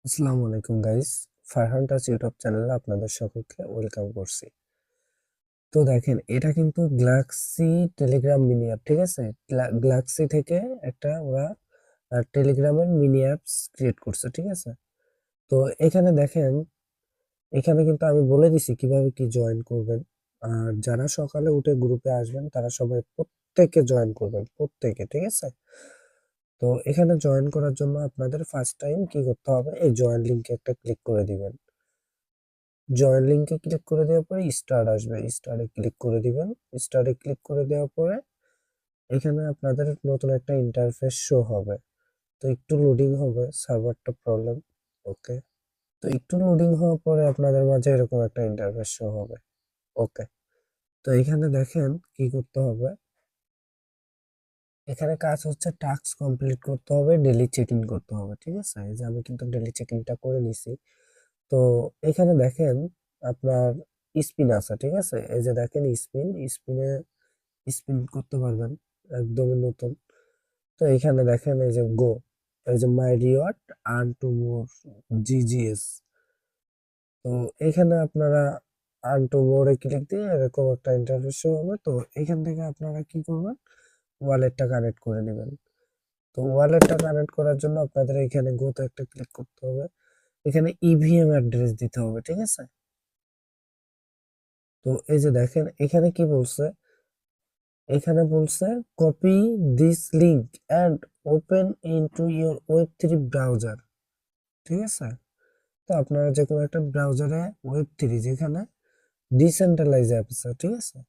আসসালামু আলাইকুম guys, Farhan touch YouTube চ্যানেলে আপনাদের সকলকে ওয়েলকাম করছি। তো দেখেন, এটা কিন্তু গ্যালাক্সি টেলিগ্রাম মিনি অ্যাপ, ঠিক আছে। গ্যালাক্সি থেকে একটা ওরা টেলিগ্রামের মিনি অ্যাপস ক্রিয়েট করছে, ঠিক আছে। তো এখানে দেখেন, এখানে কিন্তু আমি বলে দিছি কিভাবে কি জয়েন করবেন। আর যারা সকালে উঠে গ্রুপে আসবেন তারা সবাই প্রত্যেকে জয়েন করবেন, প্রত্যেকে, ঠিক আছে। তো এখানে জয়েন করার জন্য আপনাদের ফার্স্ট টাইম কি করতে হবে, এই জয়েন লিংকে একটা ক্লিক করে দিবেন। জয়েন লিংকে ক্লিক করে দেওয়ার পরে স্টার্ট আসবে, স্টারে ক্লিক করে দিবেন। স্টারে ক্লিক করে দেওয়ার পরে এখানে আপনাদের নতুন একটা ইন্টারফেস শো হবে। তো একটু লোডিং হবে, সার্ভারটা প্রবলেম। ওকে, তো একটু লোডিং হওয়ার পরে আপনাদের মাঝে এরকম একটা ইন্টারফেস শো হবে। ওকে, তো এখানে দেখেন কি করতে হবে। এখানে কাজ হচ্ছে টাস্ক কমপ্লিট করতে হবে, ডেইলি চেক ইন করতে হবে, ঠিক আছে। এই যে আমি কিন্তু ডেইলি চেক ইনটা করে নিছি। তো এখানে দেখেন আপনার স্পিন আছে, ঠিক আছে। এই যে দেখেন স্পিনে স্পিন করতে পারবেন, একদমই নতুন। তো এখানে দেখেন এই যে গো, এই যে মাই রিওয়ার্ড আর্ন টু মোর জিজিএস। তো এখানে আপনারা আর্ন টু মোরে ক্লিক দিয়ে এরকম একটা ইন্টারফেস হবে। তো এখান থেকে আপনারা কি করবেন, ওয়ালেটটা কানেক্ট করে নেবেন। তো ওয়ালেটটা কানেক্ট করার জন্য আপনাদের এখানে গোতে একটা ক্লিক করতে হবে। এখানে ইভিএম অ্যাড্রেস দিতে হবে, ঠিক আছে। তো এই যে দেখেন এখানে কি বলছে, এখানে বলছে copy this link and open into your web 3 browser, ঠিক আছে। তো আপনারা যে কোনো একটা ব্রাউজারে ওয়েব 3 যেখানে ডিসেন্ট্রালাইজ অ্যাপ আছে, ঠিক আছে,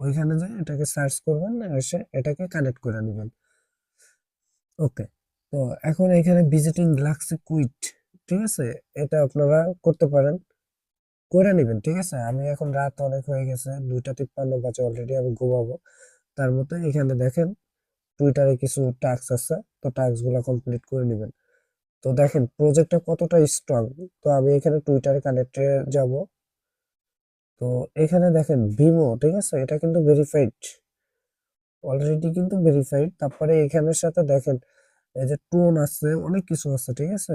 ওইখানে যে এটাকে সার্চ করবেন, এসে এটাকে কানেক্ট করে নেবেন। ওকে, তো এখন এখানে ভিজিটিং গ্যালাক্সি কুইট, ঠিক আছে, এটা আপনারা করতে পারেন, করে নেবেন, ঠিক আছে। আমি এখন রাত অনেক হয়ে গেছে, 2:53 বাজে, অলরেডি আমি ঘুমাবো। তার মধ্যে এখানে দেখেন টুইটারে কিছু টাস্ক আছে, তো টাস্ক গুলা কমপ্লিট করে নেবেন। তো দেখেন প্রজেক্টটা কতটা স্ট্রং। তো আমি এখানে টুইটারে কানেক্টে যাব। তো এখানে দেখেন ভিমো, ঠিক আছে, এটা কিন্তু ভেরিফাইড, অলরেডি কিন্তু ভেরিফাইড। তারপরে এখানের সাথে দেখেন এই যে টোন আছে, অনেক কিছু আছে, ঠিক আছে।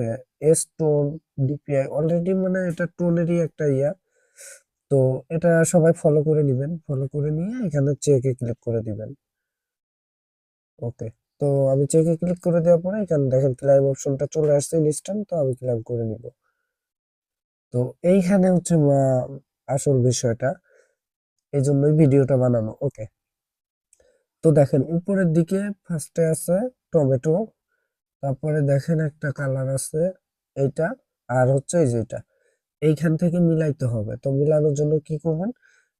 এস টোন, ডিপিআই, অলরেডি মানে এটা টোনেরই একটা ইয়া। তো এটা সবাই ফলো করে নেবেন, ফলো করে নিয়ে এখানে চেকে ক্লিক করে দিবেন। ওকে, তো আমি চেকে ক্লিক করে দেওয়ার পরে এখানে দেখেন ক্লাইম অপশনটা চলে আসছে ইনস্ট্যান্ট, তো আমি ক্লাইম করে নিব। তো এইখানে হচ্ছে আসল বিষয়টা, এই জন্যই ভিডিওটা বানানো। ওকে, তো দেখেন উপরের দিকে ফার্স্টে আছে টমেটো, তারপরে দেখেন একটা কালার আছে এইটা, আর হচ্ছে এই যে এটা, এইখান থেকে মিলাইতে হবে। তো মিলানোর জন্য কি করবেন,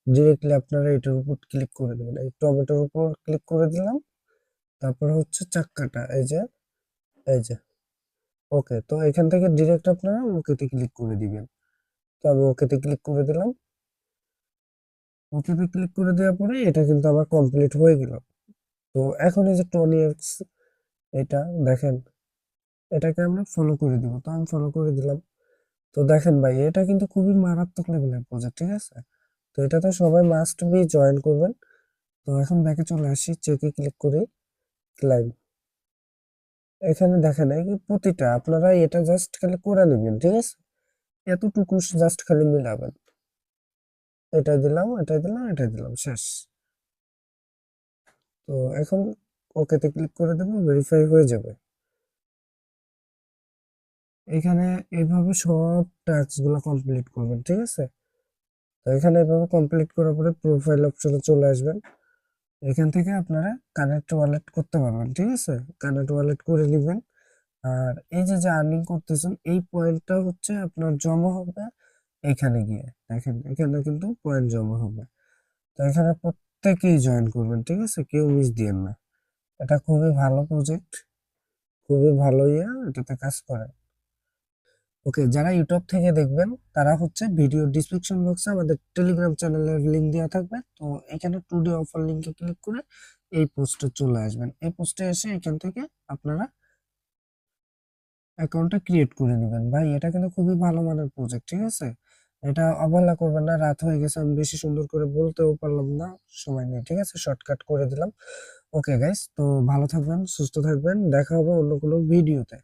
ডিরেক্টলি আপনারা এটার উপর ক্লিক করে দেবেন, এই টমেটোর উপর ক্লিক করে দিলাম। তারপরে হচ্ছে চাক্কাটা, এই যে ওকে, তো এখান থেকে ডিরেক্ট আপনারা ওকেতে ক্লিক করে দিবেন। তো আমি ওকেতে ক্লিক করে দিলাম। ওকেতে ক্লিক করে দেওয়ার পরে এটা কিন্তু আমার কমপ্লিট হয়ে গেল। তো এখন এই যে টনি এক্স, এটা দেখেন, এটাকে আমরা ফলো করে দিব। তো আমি ফলো করে দিলাম। তো দেখেন ভাই, এটা কিন্তু খুবই মারাত্মক লেভেলের প্রজেক্ট, ঠিক আছে। তো এটাতে সবাই মাস্ট বি জয়েন করবেন। তো এখন ব্যাকে চলে আসি, চেকে ক্লিক করি, ক্লাইম। এখানে দেখেন এই প্রতিটা আপনারা এটা জাস্ট খালি করে নেবেন, ঠিক আছে। এতটুকু জাস্ট খালি মিলাবেন, এটা দিলাম, এটা দিলাম, এটা দিলাম, শেষ। তো এখন ওকেতে ক্লিক করে দেবো, ভেরিফাই হয়ে যাবে। এখানে এইভাবে সব টাস্ক গুলো কমপ্লিট করবেন, ঠিক আছে। তো এখানে এভাবে কমপ্লিট করার পরে প্রোফাইল অপশনে চলে আসবেন। এখান থেকে আপনারা কানেক্ট ওয়ালেট করতে পারবেন, ঠিক আছে। কানেক্ট ওয়ালেট করে নেবেন। আর এই যে যে আর্নিং করতেছেন, এই পয়েন্টটা হচ্ছে আপনার জমা হবে এখানে গিয়ে। দেখেন এখানে কিন্তু পয়েন্ট জমা হবে। তো এখানে প্রত্যেকেই জয়েন করবেন, ঠিক আছে, কেউ মিস দিয়েন না। এটা খুবই ভালো প্রজেক্ট, খুবই ভালো ইয়া, এটাতে কাজ করে। ওকে, যারা ইউটিউব থেকে দেখবেন তারা হচ্ছে ভিডিও ডিসক্রিপশন বক্সে আমাদের টেলিগ্রাম চ্যানেলের লিংক দেওয়া থাকবে। তো এখানে টুডে অফার লিংকে ক্লিক করে এই পোস্টে চলে আসবেন। এই পোস্টে এসে এখান থেকে আপনারা অ্যাকাউন্টটা ক্রিয়েট করে নেবেন। ভাই এটা কিন্তু খুবই ভালো মানের প্রজেক্ট, ঠিক আছে। এটা অবহেলা করবেন না। রাত হয়ে গেছে, আমি বেশি সুন্দর করে বলতেও পারলাম না, সময় নেই, ঠিক আছে, শর্টকাট করে দিলাম। ওকে গাইস, তো ভালো থাকবেন, সুস্থ থাকবেন, দেখা হবে অন্য কোনো ভিডিওতে।